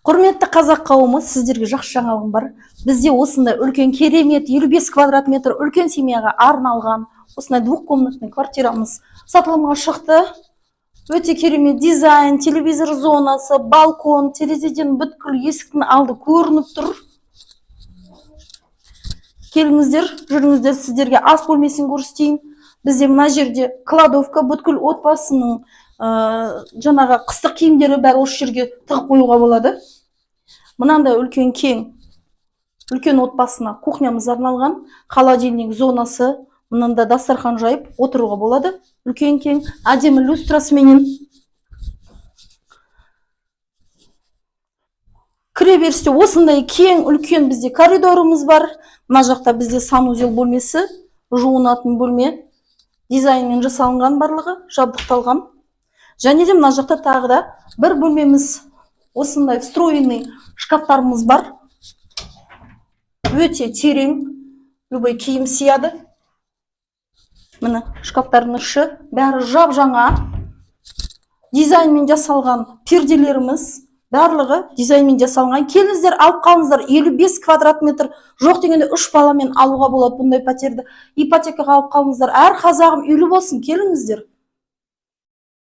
Құрметті қазақ қауымы, сіздерге жақсы жаңалығым бар. Бізде осындай үлкен керемет 55 квадрат метр үлкен семьяға арналған осындай двухкомнатный квартирамыз сатылымға шықты. Өте керемет дизайн, телевизор зонасы, балкон, терезеден бүткіл есіктің алды көрініп тұр. Келіңіздер, жүріңіздер, сіздерге ас бөлмесін көрсетейін. Бізде мына жерде кладовка, бүткіл отбасының жаңағы қыстық киімдері бәрі осы жерге тығып қоюға болады. Мынандай үлкен кең, үлкен отбасына кухнямыз арналған, холодильник зонасы, мынанда дастархан жайып отыруға болады. Үлкен кең, әдемі люстрасыменен. Кіреберісте осындай кең, үлкен бізде коридорымыз бар. Мына жақта бізде санузел бөлмесі, жуынатын бөлме, дизайнмен жасалынған барлығы, жабдықталған. Және де мына жақта тағы да бір бөлмеміз, осындай встроенный шкафтарымыз бар. Өте терең, любой киім сияды. Міне шкафтардың іші бәрі жап-жаңа. Дизайнмен жасалған перделеріміз барлығы дизайнмен жасалған. Келіңіздер, алып қалыңыздар. 55 квадрат метр, жоқ дегенде 3 баламен алуға болады бұндай пәтерді. Ипотекаға алып қалыңыздар. Әр қазағым үйлі болсын, келіңіздер.